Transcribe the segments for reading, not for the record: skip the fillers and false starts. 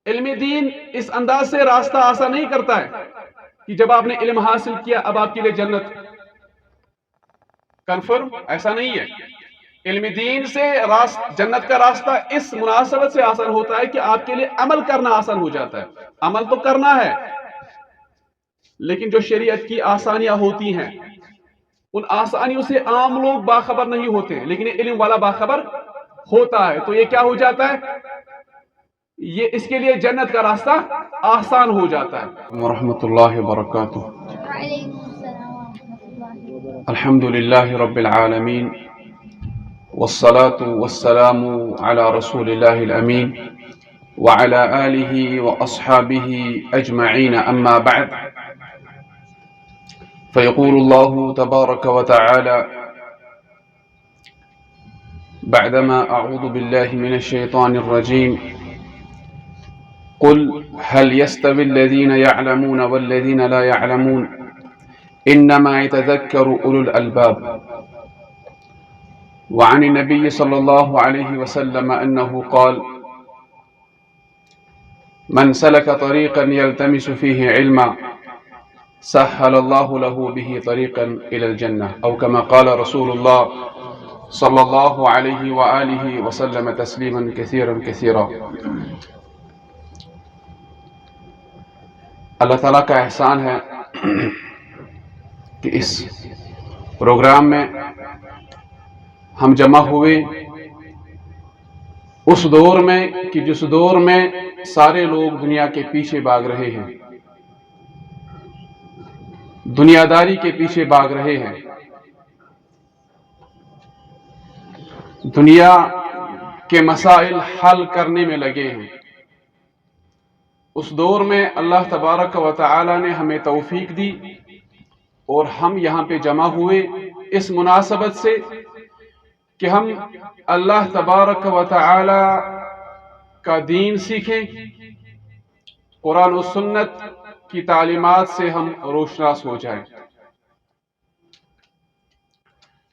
علم دین اس انداز سے راستہ آسان نہیں کرتا ہے کہ جب آپ نے علم حاصل کیا اب آپ کے لیے جنت کنفرم، ایسا نہیں ہے۔ علم دین سے جنت کا راستہ اس مناسبت سے آسان ہوتا ہے کہ آپ کے لیے عمل کرنا آسان ہو جاتا ہے۔ عمل تو کرنا ہے، لیکن جو شریعت کی آسانیاں ہوتی ہیں ان آسانیوں سے عام لوگ باخبر نہیں ہوتے ہیں، لیکن علم والا باخبر ہوتا ہے، تو یہ کیا ہو جاتا ہے، یہ اس کے لیے جنت کا راستہ آسان ہو جاتا ہے۔ ورحمۃ اللہ وبرکاتہ۔ الحمد للہ رب العالمین والصلاة والسلام على رسول الله الأمين وعلى آله وأصحابه أجمعين، أما بعد، فيقول الله تبارك وتعالى بعدما أعوذ بالله من الشيطان الرجيم: قل هل يستوي الذين يعلمون والذين لا يعلمون إنما يتذكر أولو الألباب. وعن النبي صلى الله عليه وسلم أنه قال: من سلك طريقا يلتمس فيه علما سهل الله له به طريقا إلى الجنة، أو كما قال رسول الله صلى الله عليه وآله وسلم تسليما كثيرا كثيرا۔ اللہ تعالیٰ کا احسان ہے کہ اس پروگرام میں ہم جمع ہوئے اس دور میں کہ جس دور میں سارے لوگ دنیا کے پیچھے بھاگ رہے ہیں، دنیا داری کے پیچھے بھاگ رہے ہیں، دنیا کے مسائل حل کرنے میں لگے ہیں۔ اس دور میں اللہ تبارک و تعالی نے ہمیں توفیق دی اور ہم یہاں پہ جمع ہوئے اس مناسبت سے کہ ہم اللہ تبارک و تعالی کا دین سیکھیں، قرآن و سنت کی تعلیمات سے ہم روشناس ہو جائیں۔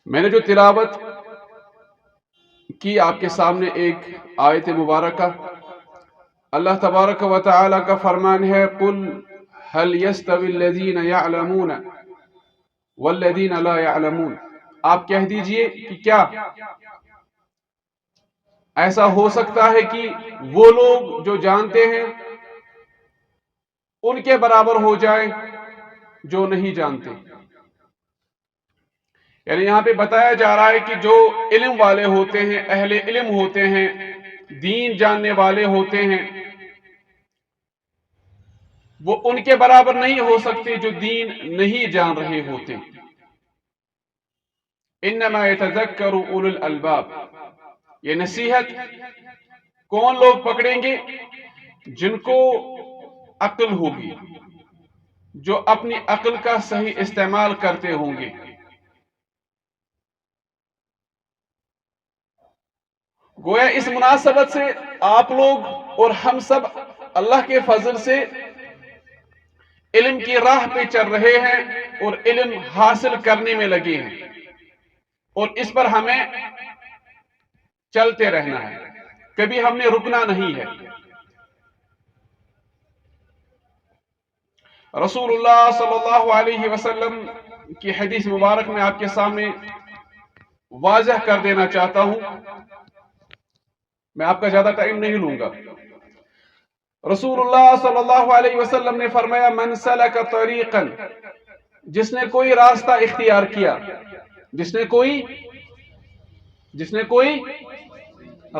میں نے جو تلاوت کی آپ کے سامنے ایک آیت مبارکہ، اللہ تبارک و تعالی کا فرمان ہے: قل هل يستوي الذين يعلمون والذين لا يعلمون۔ آپ کہہ دیجئے کہ کیا ایسا ہو سکتا ہے کہ وہ لوگ جو جانتے ہیں ان کے برابر ہو جائیں جو نہیں جانتے؟ یعنی یہاں پہ بتایا جا رہا ہے کہ جو علم والے ہوتے ہیں، اہل علم ہوتے ہیں، دین جاننے والے ہوتے ہیں، وہ ان کے برابر نہیں ہو سکتے جو دین نہیں جان رہے ہوتے۔ انما يتذكر اولو الالباب، یہ نصیحت کون لوگ پکڑیں گے؟ جن کو عقل ہوگی، جو اپنی عقل کا صحیح استعمال کرتے ہوں گے۔ گویا اس مناسبت سے آپ لوگ اور ہم سب اللہ کے فضل سے علم کی راہ پہ چل رہے ہیں اور علم حاصل کرنے میں لگے ہیں، اور اس پر ہمیں چلتے رہنا ہے، کبھی ہم نے رکنا نہیں ہے۔ رسول اللہ صلی اللہ علیہ وسلم کی حدیث مبارک میں آپ کے سامنے واضح کر دینا چاہتا ہوں، میں آپ کا زیادہ ٹائم نہیں لوں گا۔ رسول اللہ صلی اللہ علیہ وسلم نے فرمایا: من سلک طریقا، جس نے کوئی راستہ اختیار کیا، جس نے کوئی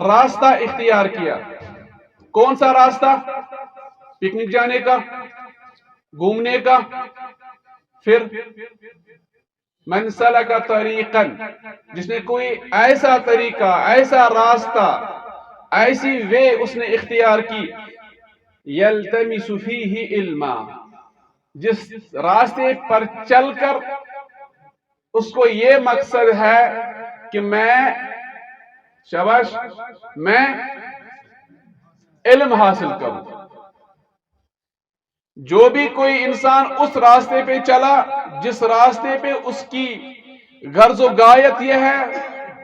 راستہ اختیار کیا۔ کون سا راستہ؟ پکنک جانے کا، گھومنے کا؟ پھر من سلک طریقا، جس نے کوئی ایسا طریقہ، ایسا راستہ، ایسی وے اس نے اختیار کی، یلتمس فیہ علما، جس راستے پر چل کر اس کو یہ مقصد ہے کہ میں علم حاصل کروں۔ جو بھی کوئی انسان اس راستے پہ چلا جس راستے پہ اس کی غرض و غایت یہ ہے،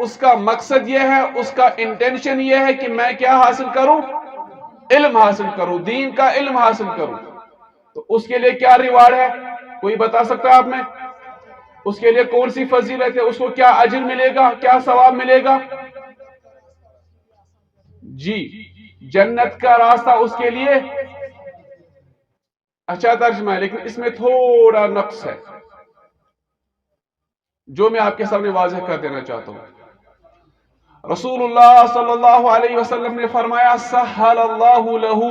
اس کا مقصد یہ ہے، اس کا انٹینشن یہ ہے کہ میں کیا حاصل کروں؟ علم حاصل کرو، دین کا علم حاصل کرو، تو اس کے لیے کیا ریوارڈ ہے؟ کوئی بتا سکتا ہے آپ میں؟ اس کے لیے کون سی فضیلت ہے؟ اس کو کیا اجر ملے گا، کیا ثواب ملے گا؟ جی، جنت کا راستہ اس کے لیے اچھا ترجمہ ہے، لیکن اس میں تھوڑا نقص ہے جو میں آپ کے سامنے واضح کر دینا چاہتا ہوں۔ رسول اللہ صلی اللہ علیہ وسلم نے فرمایا سہل اللہ لہو،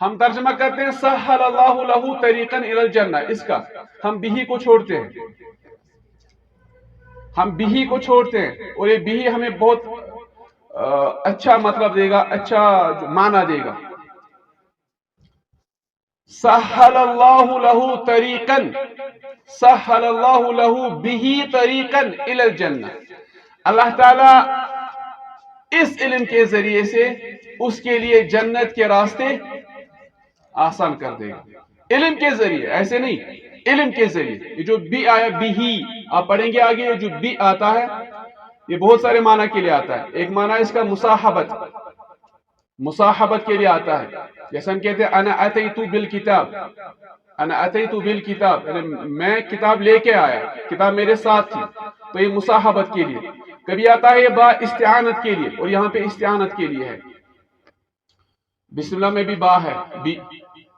ہم ترجمہ کرتے ہیں سہل اللہ لہو طریقا الی الجنہ، اس کا ہم بھی کو چھوڑتے ہیں، ہم بھی کو چھوڑتے ہیں، اور یہ بھی ہمیں بہت اچھا مطلب دے گا، اچھا معنی دے گا۔ سہل اللہ لہو طریقا، سہل اللہ لہو بھی طریقا الی الجنہ، اللہ تعالی اس علم کے ذریعے سے اس کے لیے جنت کے راستے آسان کر دے گا۔ علم کے ذریعے، ایسے نہیں، علم کے ذریعے۔ یہ جو بھی آیا بھی، آپ پڑھیں گے آگے، یہ جو بھی آتا ہے یہ بہت سارے معنی کے لیے آتا ہے۔ ایک معنی اس کا مصاحبت، مصاحبت کے لیے آتا ہے، جیسے ہم کہتے ہیں انا اتیت بالکتاب، انا اتیت بالکتاب، یعنی میں کتاب لے کے آیا، کتاب میرے ساتھ تھی، تو یہ مصاحبت کے لیے۔ کبھی آتا ہے یہ با استعانت کے لیے، اور یہاں پہ استعانت کے لیے ہے۔ بسم اللہ میں بھی با ہے، بھی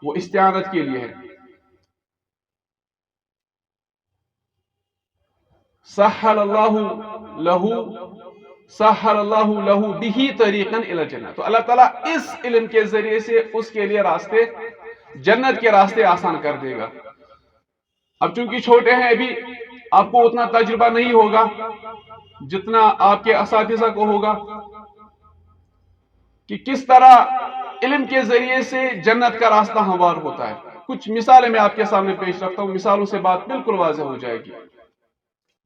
وہ استعانت کے لیے ہے۔ سہل اللہ لہو، سہل اللہ لہو بھی طریقا الی الجنہ، تو اللہ تعالیٰ اس علم کے ذریعے سے اس کے لیے راستے، جنت کے راستے آسان کر دے گا۔ اب چونکہ چھوٹے ہیں ابھی، آپ کو اتنا تجربہ نہیں ہوگا جتنا آپ کے اساتذہ کو ہوگا کہ کس طرح علم کے ذریعے سے جنت کا راستہ ہموار ہوتا ہے۔ کچھ مثالیں میں آپ کے سامنے پیش رکھتا ہوں، مثالوں سے بات بالکل واضح ہو جائے گی۔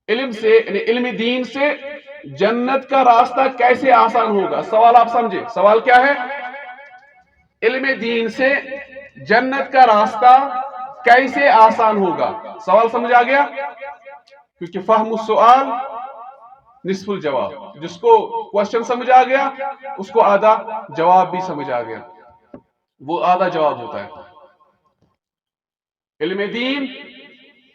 علم سے، یعنی علم دین سے جنت کا راستہ کیسے آسان ہوگا؟ سوال آپ سمجھے، سوال کیا ہے؟ علم دین سے جنت کا راستہ کیسے آسان ہوگا؟ سوال سمجھ آ گیا؟ کیونکہ فہم السؤال نصف الجواب، جس کو کوشچن سمجھ آ گیا اس کو آدھا جواب بھی سمجھ آ گیا، وہ آدھا جواب ہوتا ہے۔ علم دین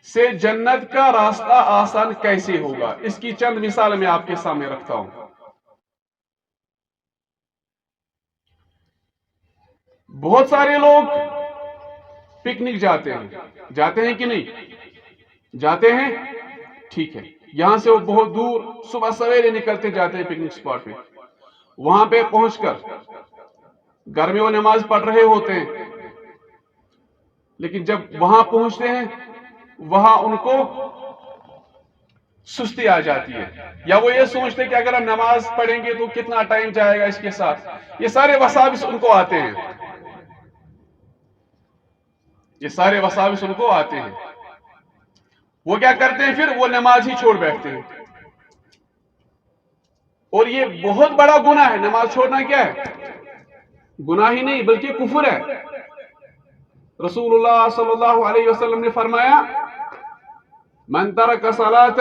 سے جنت کا راستہ آسان کیسے ہوگا، اس کی چند مثال میں آپ کے سامنے رکھتا ہوں۔ بہت سارے لوگ پکنک جاتے ہیں کہ نہیں؟ جاتے ہیں، ٹھیک ہے، یہاں سے وہ بہت دور صبح سویرے نکلتے جاتے ہیں پکنک اسپاٹ پہ، وہاں پہ پہنچ کر گھر میں وہ نماز پڑھ رہے ہوتے ہیں، لیکن جب وہاں پہنچتے ہیں وہاں ان کو سستی آ جاتی ہے، یا وہ یہ سوچتے کہ اگر ہم نماز پڑھیں گے تو کتنا ٹائم جائے گا اس کے ساتھ، یہ سارے وساوس ان کو آتے ہیں، یہ سارے وساوس ان کو آتے ہیں۔ وہ کیا کرتے ہیں پھر؟ وہ نماز ہی چھوڑ بیٹھتے ہیں، اور یہ بہت بڑا گناہ ہے۔ نماز چھوڑنا کیا ہے؟ گناہ ہی نہیں بلکہ کفر ہے۔ رسول اللہ صلی اللہ علیہ وسلم نے فرمایا من ترک صلاۃ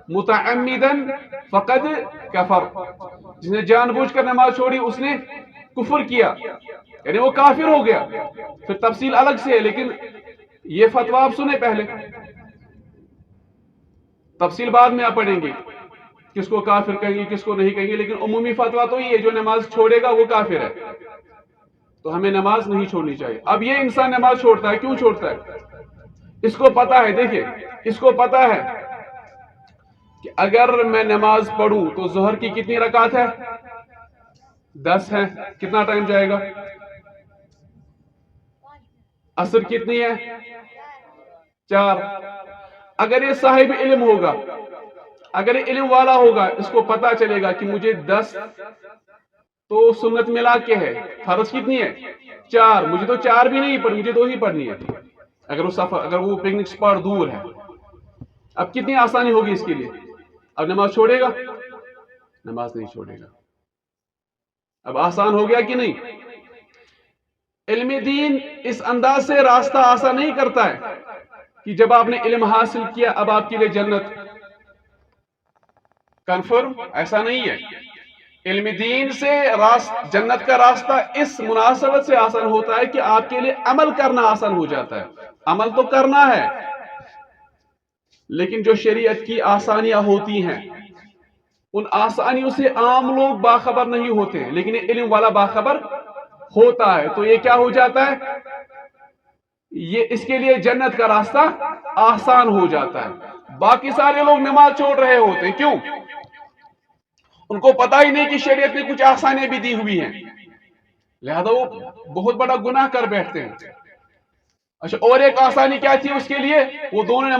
متعمدا فقد کفر، جس نے جان بوجھ کر نماز چھوڑی اس نے کفر کیا، یعنی وہ کافر ہو گیا۔ پھر تفصیل الگ سے ہے، لیکن یہ فتویٰ آپ سنیں پہلے، تفصیل بعد میں آپ پڑھیں گے کس کو کافر کہیں گے کس کو نہیں کہیں گے، لیکن عمومی فتویٰ تو یہ ہے جو نماز چھوڑے گا وہ کافر ہے، تو ہمیں نماز نہیں چھوڑنی چاہیے۔ اب یہ انسان نماز چھوڑتا ہے، کیوں چھوڑتا ہے؟ اس کو پتا ہے، دیکھیں اس کو پتا ہے کہ اگر میں نماز پڑھوں تو ظہر کی کتنی رکعت ہے؟ 10 ہے، کتنا ٹائم جائے گا؟ عصر کتنی ہے؟ 4۔ اگر یہ صاحب علم ہوگا، اگر یہ علم والا ہوگا، اس کو پتا چلے گا کہ مجھے 10 تو سنت ملا کے ہے، فرض کتنی ہے؟ 4، مجھے تو 4 بھی نہیں پڑھنی، مجھے 2 ہی پڑھنی ہے۔ اگر وہ پکنک اسپاٹ دور ہے، اب کتنی آسانی ہوگی اس کے لیے؟ اب نماز چھوڑے گا؟ نماز نہیں چھوڑے گا۔ اب آسان ہو گیا کہ نہیں؟ علم دین اس انداز سے راستہ آسان نہیں کرتا ہے کہ جب آپ نے علم حاصل کیا اب آپ کے لیے جنت کنفرم، ایسا نہیں ہے۔ علم دین سے جنت کا راستہ اس مناسبت سے آسان ہوتا ہے کہ آپ کے لیے عمل کرنا آسان ہو جاتا ہے. عمل تو کرنا ہے، لیکن جو شریعت کی آسانیاں ہوتی ہیں ان آسانیوں سے عام لوگ باخبر نہیں ہوتے ہیں، لیکن علم والا باخبر ہوتا ہے. تو یہ کیا ہو جاتا ہے؟ یہ اس کے لیے جنت کا راستہ آسان ہو جاتا ہے. باقی سارے لوگ نماز چھوڑ رہے ہوتے ہیں، کیوں؟ ان کو پتا ہی نہیں کہ شریعت نے کچھ آسانیاں بھی دی ہوئی ہیں، لہذا وہ بہت بڑا گناہ کر بیٹھتے ہیں. اچھا، اور ایک آسانی کیا تھی اس کے لیے؟ وہ دونوں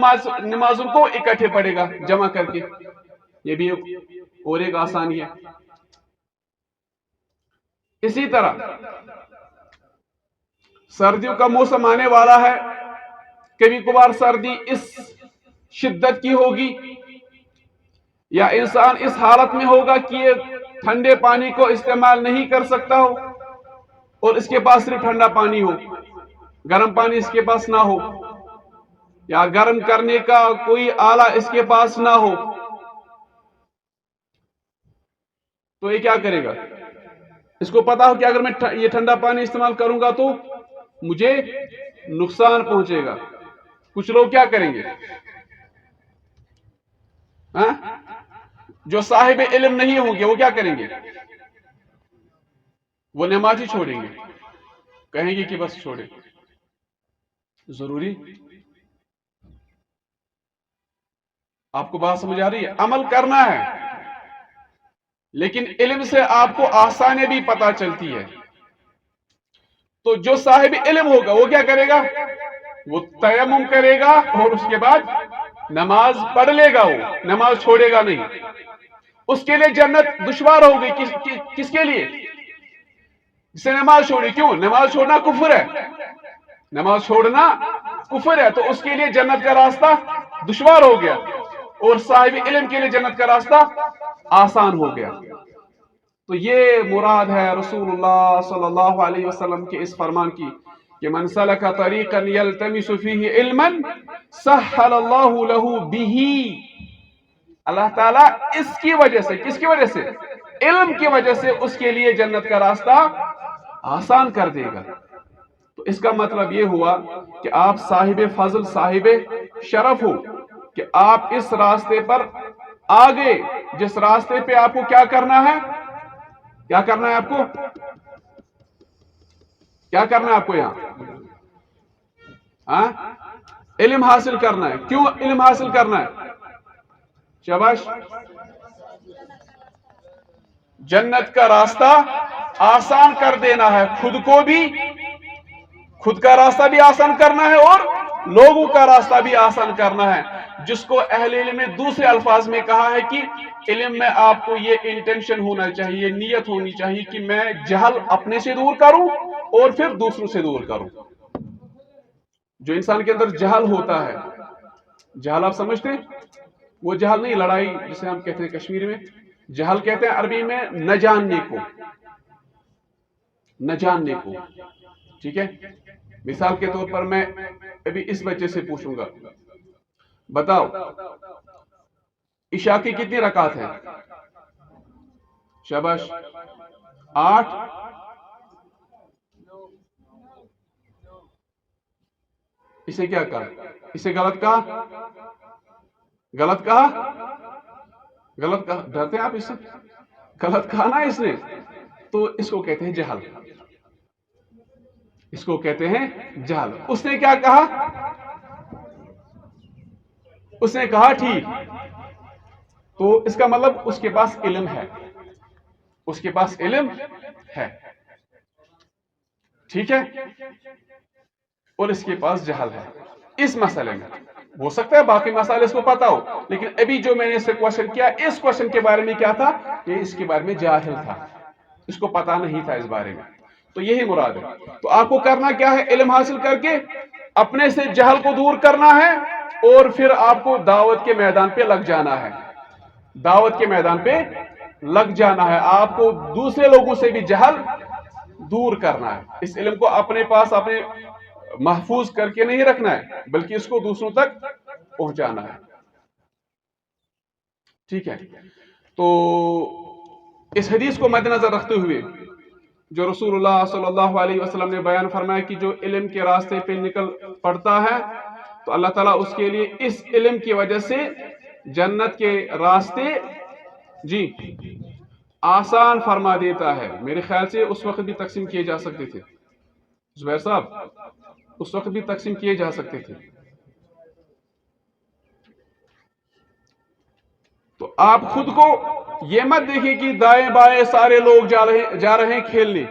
نمازوں کو اکٹھے پڑھے گا جمع کر کے، یہ بھی اور ایک آسانی ہے. اسی طرح سردیوں کا موسم آنے والا ہے، کبھی کبھار سردی اس شدت کی ہوگی یا انسان اس حالت میں ہوگا کہ یہ ٹھنڈے پانی کو استعمال نہیں کر سکتا ہو اور اس کے پاس صرف ٹھنڈا پانی ہو، گرم پانی اس کے پاس نہ ہو، یا گرم کرنے کا کوئی آلہ اس کے پاس نہ ہو. تو یہ کیا کرے گا؟ اس کو پتا ہو کہ اگر میں یہ ٹھنڈا پانی استعمال کروں گا تو مجھے نقصان پہنچے گا. کچھ لوگ کیا کریں گے؟ ہاں، جو صاحب علم نہیں ہوں گے وہ کیا کریں گے؟ وہ نماز ہی چھوڑیں گے، کہیں گے کہ بس چھوڑے. ضروری آپ کو بات سمجھ آ رہی ہے؟ عمل کرنا ہے، لیکن علم سے آپ کو آسانی بھی پتا چلتی ہے. تو جو صاحب علم ہوگا وہ کیا کرے گا؟ وہ تیمم کرے گا اور اس کے بعد نماز پڑھ لے گا، وہ نماز چھوڑے گا نہیں. اس کے لیے جنت دشوار ہوگی. کس کے لیے؟ جس نے نماز چھوڑی. کیوں؟ نماز چھوڑنا کفر ہے، نماز چھوڑنا کفر ہے، تو اس کے لیے جنت کا راستہ دشوار ہو گیا، اور صاحب علم کے لیے جنت کا راستہ آسان ہو گیا. تو یہ مراد ہے رسول اللہ صلی اللہ علیہ وسلم کے اس فرمان کی کہ من سلک طریقا یلتمس فیہ علما سہل اللہ لہ بہ. اللہ تعالیٰ اس کی وجہ سے، کس کی وجہ سے؟ علم کی وجہ سے اس کے لیے جنت کا راستہ آسان کر دے گا. تو اس کا مطلب یہ ہوا کہ آپ صاحب فضل، صاحب شرف ہو کہ آپ اس راستے پر آگے، جس راستے پہ آپ کو کیا کرنا ہے؟ کیا کرنا ہے آپ کو؟ کیا کرنا ہے آپ کو یہاں؟ ہاں، علم حاصل کرنا ہے. کیوں علم حاصل کرنا ہے؟ شاباش. جنت کا راستہ آسان کر دینا ہے، خود کو بھی، خود کا راستہ بھی آسان کرنا ہے اور لوگوں کا راستہ بھی آسان کرنا ہے. جس کو اہل علم نے دوسرے الفاظ میں کہا ہے کہ علم میں آپ کو یہ انٹینشن ہونا چاہیے، نیت ہونی چاہیے کہ میں جہل اپنے سے دور کروں اور پھر دوسروں سے دور کروں. جو انسان کے اندر جہل ہوتا ہے، جہل آپ سمجھتے ہیں؟ وہ جہل نہیں، لڑائی جسے ہم کہتے ہیں کشمیری میں جہل کہتے ہیں، عربی میں نہ جاننے کو، نہ جاننے کو. ٹھیک ہے؟ مثال کے طور پر میں ابھی اس بچے سے پوچھوں گا، بتاؤ عشاء کی کتنی رکعت ہیں؟ شاباش. 8. اسے کیا کہا؟ اسے غلط کہا؟ غلط کہا؟ غلط کہا؟ ڈرتے ہیں آپ اس سے؟ غلط کہا نا اس نے، تو اس کو کہتے ہیں جہل. اس کو کہتے ہیں جہل. اس نے کیا کہا؟ اس نے کہا ٹھیک. تو اس کا مطلب اس کے پاس علم ہے، اس کے پاس علم ہے. ٹھیک ہے؟ اور اس کے پاس جہل ہے اس مسئلے میں. ہو سکتا ہے باقی مسائل اس کو پتا ہو، لیکن ابھی جو میں نے اس سے کوشچن کیا، اس کوشچن کے بارے میں کیا تھا کہ اس کے بارے میں جاہل تھا، اس کو پتا نہیں تھا اس بارے میں. تو یہی مراد ہے. تو آپ کو کرنا کیا ہے؟ علم حاصل کر کے اپنے سے جہل کو دور کرنا ہے، اور پھر آپ کو دعوت کے میدان پہ لگ جانا ہے. دعوت کے میدان پہ لگ جانا ہے. آپ کو دوسرے لوگوں سے بھی جہل دور کرنا ہے. اس علم کو اپنے پاس اپنے محفوظ کر کے نہیں رکھنا ہے، بلکہ اس کو دوسروں تک پہنچانا ہے. ٹھیک ہے؟ تو اس حدیث کو مد نظر رکھتے ہوئے جو رسول اللہ صلی اللہ علیہ وسلم نے بیان فرمایا کہ جو علم کے راستے پہ نکل پڑتا ہے تو اللہ تعالیٰ اس کے لیے اس علم کی وجہ سے جنت کے راستے جی آسان فرما دیتا ہے. میرے خیال سے اس وقت بھی تقسیم کیے جا سکتے تھے زبیر صاحب، اس وقت بھی تقسیم کیے جا سکتے تھے. تو آپ خود کو یہ مت دیکھیں کہ دائیں بائیں سارے لوگ جا رہے ہیں کھیلنے،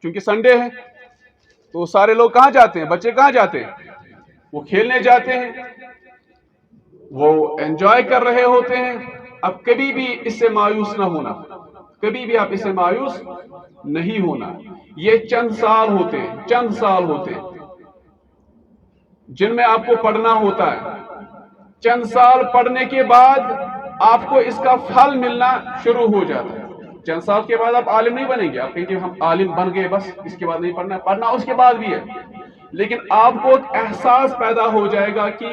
کیونکہ سنڈے ہے تو سارے لوگ کہاں جاتے ہیں؟ بچے کہاں جاتے ہیں؟ وہ کھیلنے جاتے ہیں، وہ انجوائے کر رہے ہوتے ہیں. اب کبھی بھی اس سے مایوس نہ ہونا، کبھی بھی آپ اس سے مایوس نہیں ہونا. یہ چند سال ہوتے ہیں جن میں آپ کو پڑھنا ہوتا ہے. چند سال پڑھنے کے بعد آپ کو اس کا پھل ملنا شروع ہو جاتا ہے. چند سال کے بعد آپ عالم نہیں بنیں گے، آپ کہیں گے ہم عالم بن گئے بس اس کے بعد نہیں پڑھنا. پڑھنا اس کے بعد بھی ہے، لیکن آپ کو ایک احساس پیدا ہو جائے گا کہ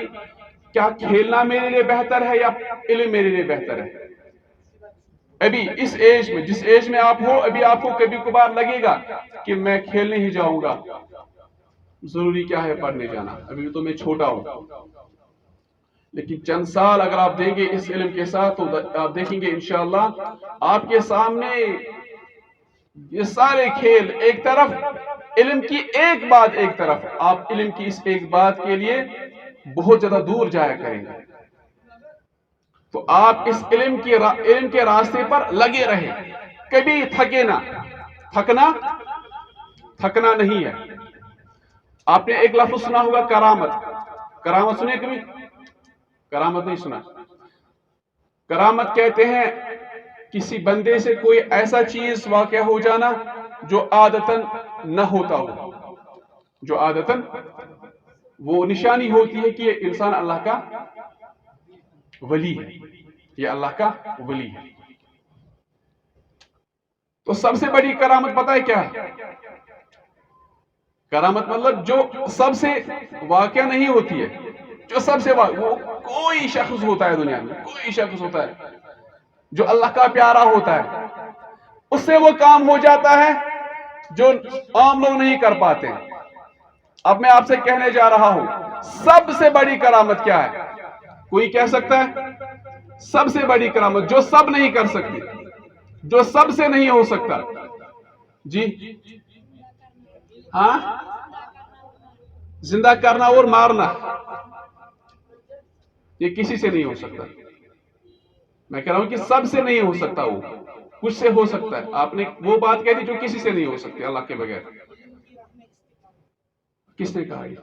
کیا کھیلنا میرے لیے بہتر ہے یا علم میرے لیے بہتر ہے. ابھی اس ایج میں، جس ایج میں آپ ہو، ابھی آپ کو کبھی کبھار لگے گا کہ میں کھیلنے ہی جاؤں گا، ضروری کیا ہے پڑھنے جانا، ابھی تو میں چھوٹا ہوں. لیکن چند سال اگر آپ دیں گے اس علم کے ساتھ تو آپ دیکھیں گے انشاءاللہ آپ کے سامنے یہ سارے کھیل ایک طرف، علم کی ایک بات ایک طرف، آپ علم کی اس ایک بات کے لیے بہت زیادہ دور جایا کریں گے. تو آپ اس علم کے راستے پر لگے رہیں، کبھی تھکے نہ. تھکنا نہیں ہے. آپ نے ایک لفظ سنا ہوگا کرامت سنے کبھی؟ کرامت نہیں سنا. کرامت کہتے ہیں کسی بندے سے کوئی ایسا چیز واقع ہو جانا جو عادتاً نہ ہوتا ہو، جو عادتاً وہ نشانی ہوتی ہے کہ یہ انسان اللہ کا ولی ہے، یہ اللہ کا ولی ہے. تو سب سے بڑی کرامت پتہ ہے کیا ہے؟ کرامت مطلب جو سب سے واقع نہیں ہوتی ہے، جو سب سے وہ کوئی شخص ہوتا ہے دنیا میں، کوئی شخص ہوتا ہے جو اللہ کا پیارا ہوتا ہے، اس سے وہ کام ہو جاتا ہے جو عام لوگ نہیں کر پاتے. اب میں آپ سے کہنے جا رہا ہوں سب سے بڑی کرامت کیا ہے؟ کوئی کہہ سکتا ہے؟ سب سے بڑی کرامت جو سب نہیں کر سکتی، جو سب سے نہیں ہو سکتا. جی ہاں، زندہ کرنا اور مارنا، یہ کسی سے نہیں ہو سکتا. میں کہہ رہا ہوں کہ سب سے نہیں ہو سکتا، وہ کچھ سے ہو سکتا ہے. آپ نے وہ بات کہہ دی جو کسی سے نہیں ہو سکتی اللہ کے بغیر. کس نے کہا یہ؟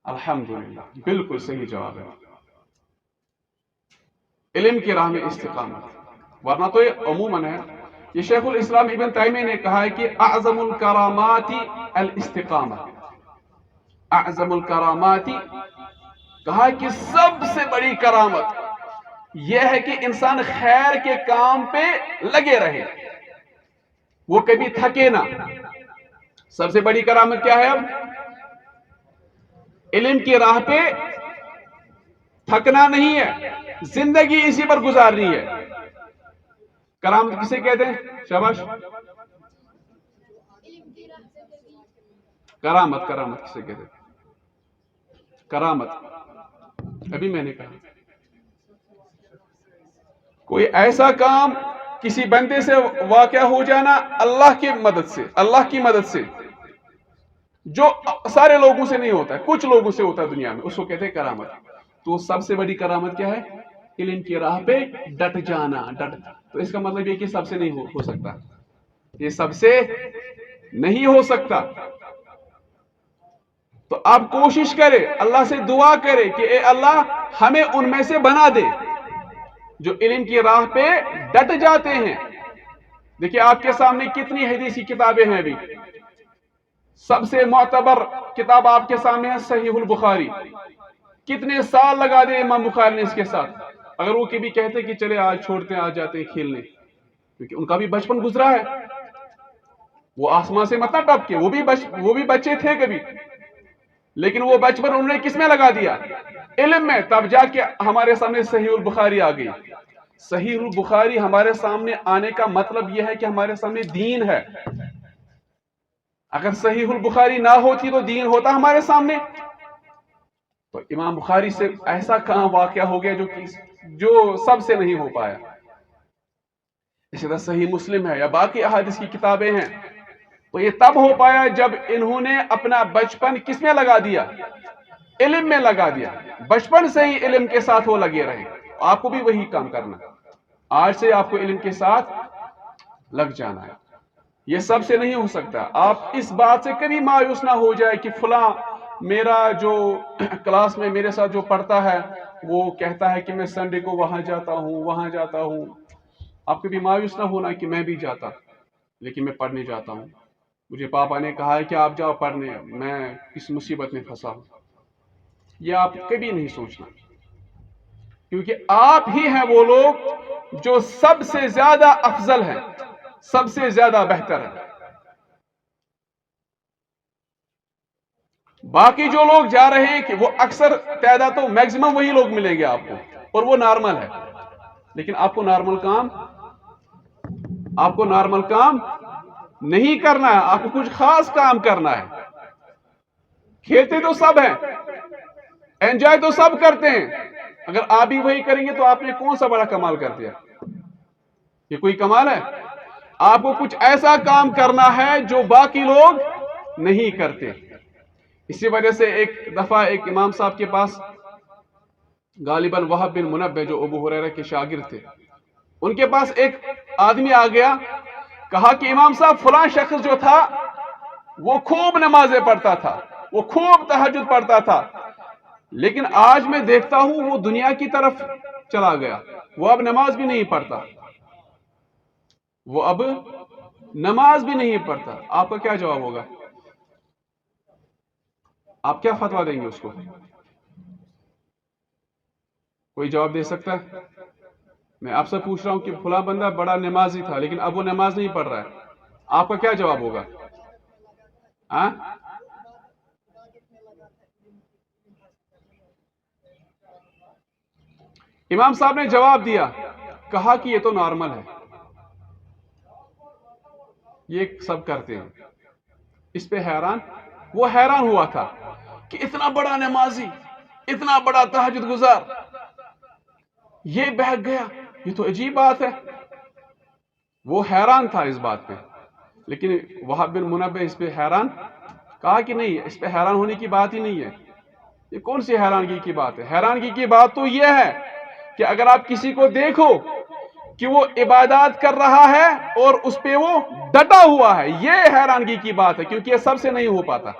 الحمدللہ، بالکل صحیح جواب ہے. علم کی راہ میں استقامت، ورنہ تو یہ عموماً ہے. یہ شیخ الاسلام ابن تیمیہ نے کہا ہے کہ اعظم الکرامات الاستقامہ. اعظم الکرامات، کہا کہ سب سے بڑی کرامت یہ ہے کہ انسان خیر کے کام پہ لگے رہے، وہ کبھی تھکے نہ. سب سے بڑی کرامت کیا ہے؟ اب علم کی راہ پہ تھکنا نہیں ہے، زندگی اسی پر گزارنی ہے. کرامت کسے کہتے ہیں؟ شاباش. کرامت کسے کہتے ہیں؟ کرامت ابھی میں نے کہا کوئی ایسا کام کسی بندے سے واقع ہو جانا اللہ کی مدد سے جو سارے لوگوں سے نہیں ہوتا ہے، کچھ لوگوں سے ہوتا ہے دنیا میں، اس کو کہتے ہیں کرامت. تو سب سے بڑی کرامت کیا ہے؟ علم کی راہ پہ ڈٹ جانا. تو اس کا مطلب یہ کہ سب سے نہیں ہو سکتا، یہ سب سے نہیں ہو سکتا. تو آپ کوشش کرے، اللہ سے دعا کرے کہ اے اللہ ہمیں ان میں سے بنا دے جو علم کی راہ پہ ڈٹ جاتے ہیں. دیکھیے آپ کے سامنے کتنی حدیثی کتابیں ہیں. ابھی سب سے معتبر کتاب آپ کے سامنے ہے صحیح البخاری. کتنے سال لگا دے امام بخاری نے اس کے ساتھ. اگر وہ کبھی کہتے کہ چلے آج چھوڑتے ہیں، آج جاتے ہیں کھیلنے، کیونکہ ان کا بھی بچپن گزرا ہے، وہ آسمان سے مت ٹپ کے، وہ بھی بچے تھے کبھی، لیکن وہ بچپن انہوں نے کس میں لگا دیا؟ علم میں. تب جا کے ہمارے سامنے صحیح البخاری آ گئی. صحیح البخاری ہمارے سامنے آنے کا مطلب یہ ہے کہ ہمارے سامنے دین ہے. اگر صحیح البخاری نہ ہوتی تو دین ہوتا ہمارے سامنے. تو امام بخاری سے ایسا کہاں واقعہ ہو گیا جو سب سے نہیں ہو پایا. اسی طرح صحیح مسلم ہے یا باقی احادیث کی کتابیں ہیں، تو یہ تب ہو پایا جب انہوں نے اپنا بچپن کس میں لگا دیا؟ علم میں لگا دیا. بچپن سے ہی علم کے ساتھ وہ لگے رہے. آپ کو بھی وہی کام کرنا. آج سے آپ کو علم کے ساتھ لگ جانا ہے. یہ سب سے نہیں ہو سکتا. آپ اس بات سے کبھی مایوس نہ ہو جائے کہ فلاں میرا جو کلاس میں میرے ساتھ جو پڑھتا ہے وہ کہتا ہے کہ میں سنڈے کو وہاں جاتا ہوں وہاں جاتا ہوں. آپ کبھی مایوس نہ ہونا کہ میں بھی جاتا لیکن میں پڑھنے جاتا ہوں. مجھے پاپا نے کہا ہے کہ آپ جاؤ پڑھنے، میں کس مصیبت میں پھنسا ہوں. یہ آپ کبھی نہیں سوچنا، کیونکہ آپ ہی ہیں وہ لوگ جو سب سے زیادہ افضل ہیں، سب سے زیادہ بہتر ہیں. باقی جو لوگ جا رہے ہیں کہ وہ اکثر تعداد تو میکسیمم وہی لوگ ملیں گے آپ کو، اور وہ نارمل ہے. لیکن آپ کو نارمل کام نہیں کرنا ہے. آپ کو کچھ خاص کام کرنا ہے. کھیلتے تو سب ہیں، انجوائے تو سب کرتے ہیں. اگر آپ بھی وہی کریں گے تو آپ نے کون سا بڑا کمال کر دیا؟ یہ کوئی کمال ہے؟ آپ کو کچھ ایسا کام کرنا ہے جو باقی لوگ نہیں کرتے. اسی وجہ سے ایک دفعہ ایک امام صاحب کے پاس غالباً وہب بن منبہ جو ابو ہریرہ کے شاگرد تھے، ان کے پاس ایک آدمی آ گیا. کہا کہ امام صاحب فلاں شخص جو تھا وہ خوب نمازیں پڑھتا تھا، وہ خوب تہجد پڑھتا تھا، لیکن آج میں دیکھتا ہوں وہ دنیا کی طرف چلا گیا، وہ اب نماز بھی نہیں پڑھتا. آپ کا کیا جواب ہوگا؟ آپ کیا فتویٰ دیں گے اس کو؟ کوئی جواب دے سکتا ہے؟ میں آپ سے پوچھ رہا ہوں کہ فلاں بندہ بڑا نمازی تھا لیکن اب وہ نماز نہیں پڑھ رہا ہے. آپ کا کیا جواب ہوگا؟ امام صاحب نے جواب دیا، کہا کہ یہ تو نارمل ہے، یہ سب کرتے ہیں. اس پہ وہ حیران ہوا تھا کہ اتنا بڑا نمازی، اتنا بڑا تہجد گزار یہ بہک گیا، یہ تو عجیب بات ہے. وہ حیران تھا اس بات پہ. لیکن وہب بن منبہ اس پہ حیران، کہا کہ نہیں، اس پہ حیران ہونے کی بات ہی نہیں ہے. یہ کون سی حیرانگی کی بات ہے؟ حیرانگی کی بات تو یہ ہے کہ اگر آپ کسی کو دیکھو کہ وہ عبادات کر رہا ہے اور اس پہ وہ ڈٹا ہوا ہے، یہ حیرانگی کی بات ہے. کیونکہ یہ سب سے نہیں ہو پاتا،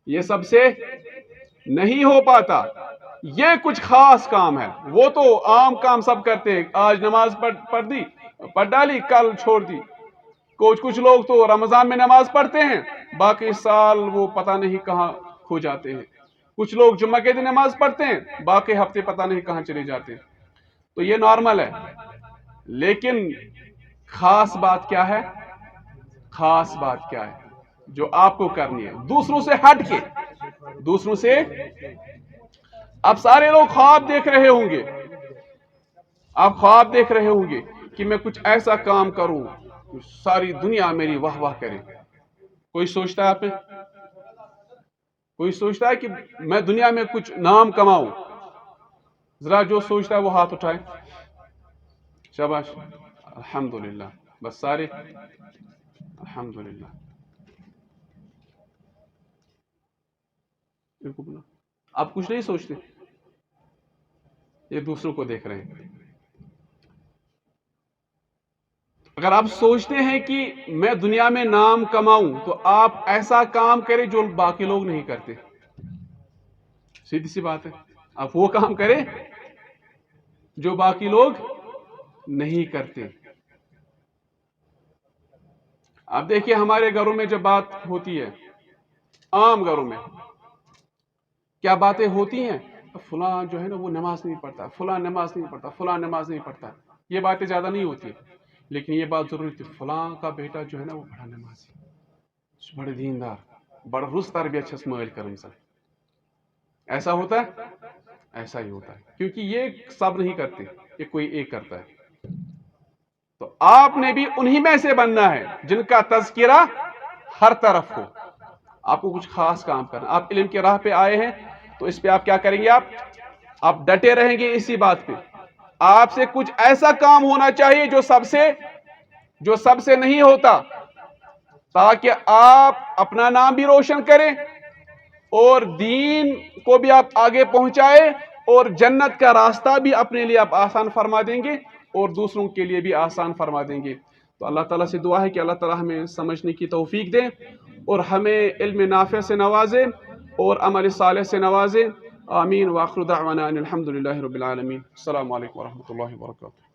یہ سب سے نہیں ہو پاتا. یہ کچھ خاص کام ہے. وہ تو عام کام سب کرتے ہیں. آج نماز پڑھ ڈالی، کل چھوڑ دی. کچھ لوگ تو رمضان میں نماز پڑھتے ہیں، باقی سال وہ پتہ نہیں کہاں کھو جاتے ہیں. کچھ لوگ جمعہ کے دن نماز پڑھتے ہیں، باقی ہفتے پتہ نہیں کہاں چلے جاتے ہیں. تو یہ نارمل ہے. لیکن خاص بات کیا ہے؟ خاص بات کیا ہے جو آپ کو کرنی ہے دوسروں سے ہٹ کے؟ دوسروں سے اب سارے لوگ خواب دیکھ رہے ہوں گے، آپ خواب دیکھ رہے ہوں گے کہ میں کچھ ایسا کام کروں ساری دنیا میری واہ واہ کرے. کوئی سوچتا ہے آپ نے؟ کوئی سوچتا ہے کہ میں دنیا میں کچھ نام کماؤں؟ ذرا جو سوچتا ہے وہ ہاتھ اٹھائے. شاباش، الحمدللہ. بس سارے الحمدللہ. آپ کچھ نہیں سوچتے، یہ دوسروں کو دیکھ رہے ہیں. اگر آپ سوچتے ہیں کہ میں دنیا میں نام کماؤں تو آپ ایسا کام کریں جو باقی لوگ نہیں کرتے. سیدھی سی بات ہے، آپ وہ کام کریں جو باقی لوگ نہیں کرتے. آپ دیکھیے ہمارے گھروں میں جب بات ہوتی ہے، عام گھروں میں کیا باتیں ہوتی ہیں؟ فلاں جو ہے نا وہ نماز نہیں پڑھتا، فلاں نماز نہیں پڑھتا، فلاں نماز نہیں پڑھتا. یہ باتیں زیادہ نہیں ہوتی، لیکن یہ بات ضروری تھی، فلاں کا بیٹا جو ہے نا وہ بڑا نمازی، بڑے دیندار، بڑا رس تربیت چھس مائل کرم سا. ایسا ہوتا ہے؟ ایسا ہی ہوتا ہے، کیونکہ یہ سب نہیں کرتے، یہ کوئی ایک کرتا ہے۔ تو آپ نے بھی انہی میں سے بننا ہے جن کا تذکرہ ہر طرف ہو۔ آپ کو کچھ خاص کام کرنا، آپ علم کی راہ پہ آئے ہیں تو اس پہ آپ کیا کریں گے؟ آپ ڈٹے رہیں گے اسی بات پہ۔ آپ سے کچھ ایسا کام ہونا چاہیے جو سب سے نہیں ہوتا، تاکہ آپ اپنا نام بھی روشن کریں اور دین کو بھی آپ آگے پہنچائے، اور جنت کا راستہ بھی اپنے لیے آپ آسان فرما دیں گے اور دوسروں کے لیے بھی آسان فرما دیں گے۔ تو اللہ تعالیٰ سے دعا ہے کہ اللہ تعالیٰ ہمیں سمجھنے کی توفیق دے اور ہمیں علم نافع سے نوازے اور عمل صالح سے نوازے۔ آمین۔ وآخر دعوانا ان الحمد للہ رب العالمین۔ السلام علیکم ورحمۃ اللہ وبرکاتہ۔